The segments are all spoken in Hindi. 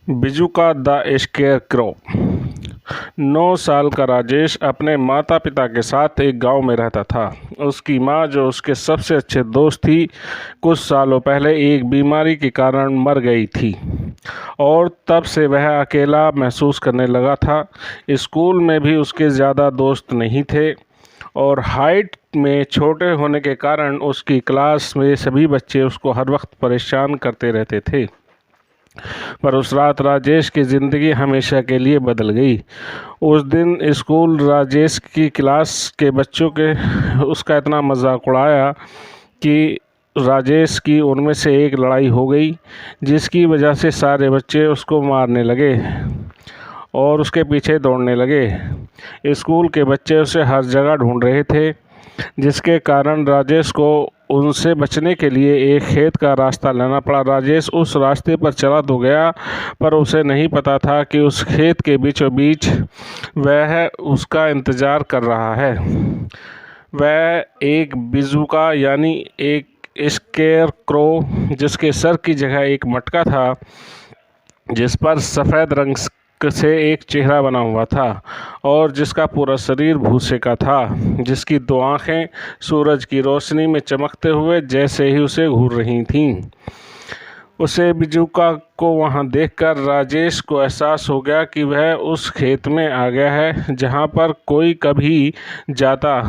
बिजू का द स्केयरक्रो। 9 साल का राजेश अपने माता पिता के साथ एक गांव में रहता था। उसकी मां, जो उसके सबसे अच्छे दोस्त थी, कुछ सालों पहले एक बीमारी के कारण मर गई थी और तब से वह अकेला महसूस करने लगा था। स्कूल में भी उसके ज़्यादा दोस्त नहीं थे और हाइट में छोटे होने के कारण उसकी क्लास में सभी बच्चे उसको हर वक्त परेशान करते रहते थे। पर उस रात राजेश की ज़िंदगी हमेशा के लिए बदल गई। उस दिन स्कूल राजेश की क्लास के बच्चों के उसका इतना मजाक उड़ाया कि राजेश की उनमें से एक लड़ाई हो गई, जिसकी वजह से सारे बच्चे उसको मारने लगे और उसके पीछे दौड़ने लगे। स्कूल के बच्चे उसे हर जगह ढूंढ रहे थे, जिसके कारण राजेश को उनसे बचने के लिए एक खेत का रास्ता लेना पड़ा। राजेश उस रास्ते पर चला तो गया, पर उसे नहीं पता था कि उस खेत के बीचों बीच वह उसका इंतज़ार कर रहा है। वह एक बिजूका यानी एक स्केयर क्रो, जिसके सर की जगह एक मटका था, जिस पर सफ़ेद रंग से एक चेहरा बना हुआ था और जिसका पूरा शरीर भूसे का था, जिसकी 2 आँखें सूरज की रोशनी में चमकते हुए जैसे ही उसे घूर रही थीं। उसे बिजूका को वहां देखकर राजेश को एहसास हो गया कि वह उस खेत में आ गया है जहां पर कोई कभी जाता,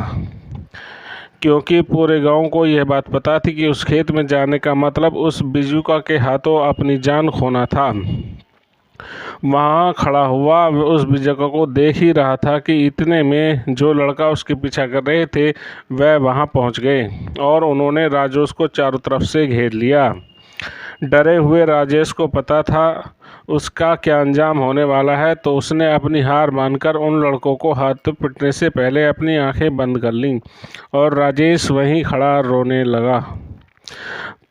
क्योंकि पूरे गांव को यह बात पता थी कि उस खेत में जाने का मतलब उस बिजूका के हाथों अपनी जान खोना था। वहाँ खड़ा हुआ उस बिजूका को देख ही रहा था कि इतने में जो लड़का उसके पीछा कर रहे थे वह वहाँ पहुँच गए और उन्होंने राजेश को चारों तरफ से घेर लिया। डरे हुए राजेश को पता था उसका क्या अंजाम होने वाला है, तो उसने अपनी हार मानकर उन लड़कों को हाथ पिटने से पहले अपनी आंखें बंद कर लीं और राजेश वहीं खड़ा रोने लगा।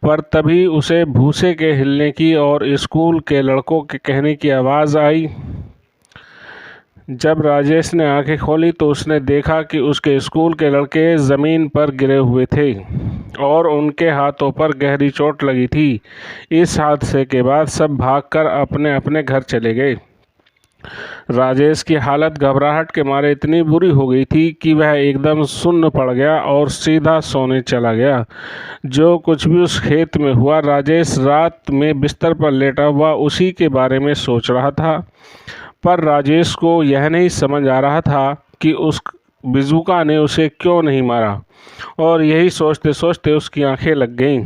पर तभी उसे भूसे के हिलने की और स्कूल के लड़कों के कहने की आवाज़ आई। जब राजेश ने आंखें खोली तो उसने देखा कि उसके स्कूल के लड़के ज़मीन पर गिरे हुए थे और उनके हाथों पर गहरी चोट लगी थी। इस हादसे के बाद सब भागकर अपने अपने घर चले गए। राजेश की हालत घबराहट के मारे इतनी बुरी हो गई थी कि वह एकदम सुन्न पड़ गया और सीधा सोने चला गया। जो कुछ भी उस खेत में हुआ, राजेश रात में बिस्तर पर लेटा हुआ उसी के बारे में सोच रहा था। पर राजेश को यह नहीं समझ आ रहा था कि उस बिजूका ने उसे क्यों नहीं मारा, और यही सोचते सोचते उसकी आंखें लग गईं।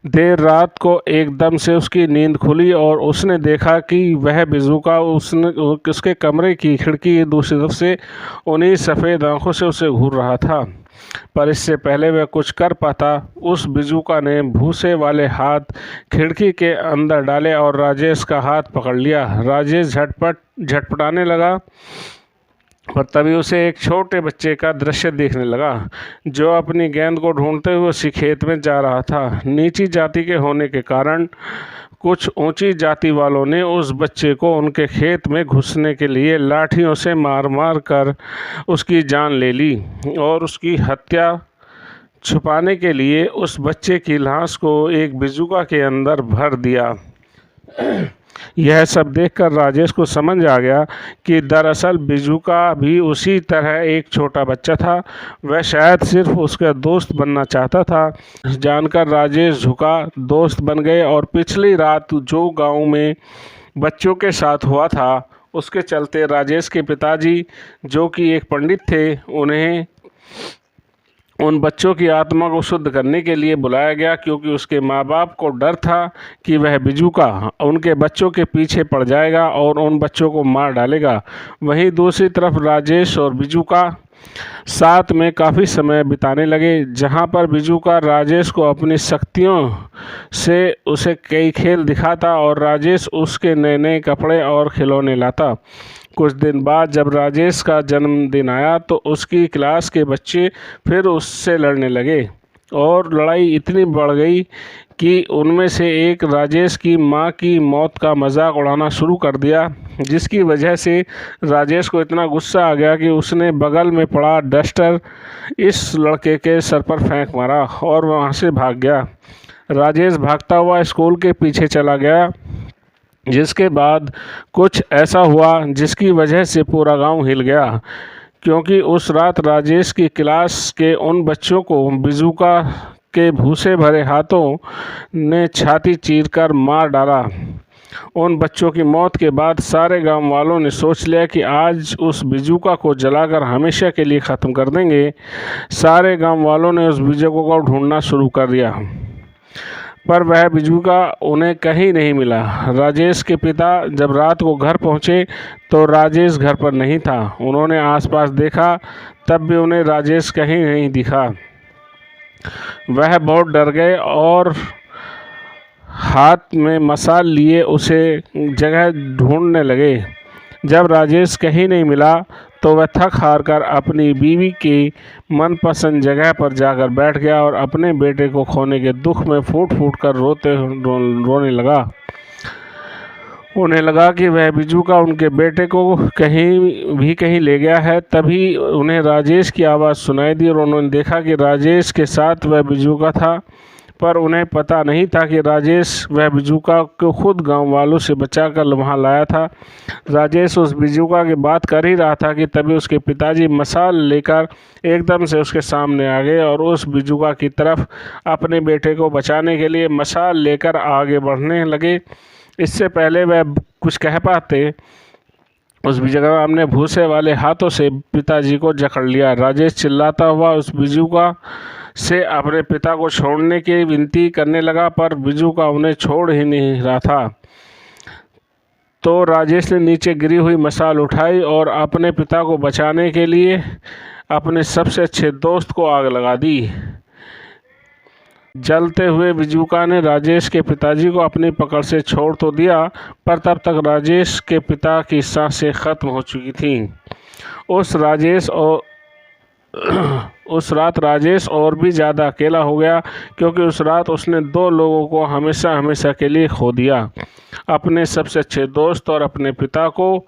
देर रात को एकदम से उसकी नींद खुली और उसने देखा कि वह बिजूका उसके कमरे की खिड़की दूसरी तरफ से उन्हीं सफ़ेद आंखों से उसे घूर रहा था। पर इससे पहले वह कुछ कर पाता, उस बिजूका ने भूसे वाले हाथ खिड़की के अंदर डाले और राजेश का हाथ पकड़ लिया। राजेश झटपटाने लगा, पर तभी उसे एक छोटे बच्चे का दृश्य देखने लगा जो अपनी गेंद को ढूंढते हुए उसी खेत में जा रहा था। नीची जाति के होने के कारण कुछ ऊंची जाति वालों ने उस बच्चे को उनके खेत में घुसने के लिए लाठियों से मार मार कर उसकी जान ले ली और उसकी हत्या छुपाने के लिए उस बच्चे की लाश को एक बिजूका के अंदर भर दिया। यह सब देखकर राजेश को समझ आ गया कि दरअसल बिजूका भी उसी तरह एक छोटा बच्चा था। वह शायद सिर्फ उसका दोस्त बनना चाहता था। जानकर राजेश झुका, दोस्त बन गए और पिछली रात जो गांव में बच्चों के साथ हुआ था, उसके चलते राजेश के पिताजी, जो कि एक पंडित थे, उन्हें उन बच्चों की आत्मा को शुद्ध करने के लिए बुलाया गया, क्योंकि उसके माँ बाप को डर था कि वह बिजूका उनके बच्चों के पीछे पड़ जाएगा और उन बच्चों को मार डालेगा। वहीं दूसरी तरफ राजेश और बिजूका साथ में काफ़ी समय बिताने लगे, जहां पर बिजूका राजेश को अपनी शक्तियों से उसे कई खेल दिखाता और राजेश उसके नए नए कपड़े और खिलौने लाता। कुछ दिन बाद जब राजेश का जन्मदिन आया तो उसकी क्लास के बच्चे फिर उससे लड़ने लगे और लड़ाई इतनी बढ़ गई कि उनमें से एक राजेश की मां की मौत का मजाक उड़ाना शुरू कर दिया, जिसकी वजह से राजेश को इतना गुस्सा आ गया कि उसने बगल में पड़ा डस्टर इस लड़के के सर पर फेंक मारा और वहां से भाग गया। राजेश भागता हुआ स्कूल के पीछे चला गया जिसके बाद कुछ ऐसा हुआ जिसकी वजह से पूरा गांव हिल गया, क्योंकि उस रात राजेश की क्लास के उन बच्चों को बिजूका के भूसे भरे हाथों ने छाती चीरकर मार डाला। उन बच्चों की मौत के बाद सारे गांव वालों ने सोच लिया कि आज उस बिजूका को जलाकर हमेशा के लिए ख़त्म कर देंगे। सारे गांव वालों ने उस बिजूका को ढूंढना शुरू कर दिया, पर वह बिजूका उन्हें कहीं नहीं मिला। राजेश के पिता जब रात को घर पहुंचे तो राजेश घर पर नहीं था। उन्होंने आसपास देखा, तब भी उन्हें राजेश कहीं नहीं दिखा। वह बहुत डर गए और हाथ में मशाल लिए उसे जगह ढूंढने लगे। जब राजेश कहीं नहीं मिला तो वह थक हार कर अपनी बीवी की मनपसंद जगह पर जाकर बैठ गया और अपने बेटे को खोने के दुख में फूट फूट कर रोने लगा। उन्हें लगा कि वह बिजूका उनके बेटे को कहीं ले गया है। तभी उन्हें राजेश की आवाज़ सुनाई दी और उन्होंने देखा कि राजेश के साथ वह बिजूका था, पर उन्हें पता नहीं था कि राजेश वह बिजूका को खुद गांव वालों से बचाकर वहां लाया था। राजेश उस बिजूका की बात कर ही रहा था कि तभी उसके पिताजी मशाल लेकर एकदम से उसके सामने आ गए और उस बिजूका की तरफ अपने बेटे को बचाने के लिए मशाल लेकर आगे बढ़ने लगे। इससे पहले वह कुछ कह पाते, उस बिजूका ने भूसे वाले हाथों से पिताजी को जकड़ लिया। राजेश चिल्लाता हुआ उस बिजूका से अपने पिता को छोड़ने की विनती करने लगा, पर बिजूका उन्हें छोड़ ही नहीं रहा था। तो राजेश ने नीचे गिरी हुई मशाल उठाई और अपने पिता को बचाने के लिए अपने सबसे अच्छे दोस्त को आग लगा दी। जलते हुए बिजूका ने राजेश के पिताजी को अपनी पकड़ से छोड़ तो दिया, पर तब तक राजेश के पिता की सांसें खत्म हो चुकी थीं। उस रात राजेश और भी ज़्यादा अकेला हो गया, क्योंकि उस रात उसने 2 लोगों को हमेशा हमेशा के लिए खो दिया, अपने सबसे अच्छे दोस्त और अपने पिता को।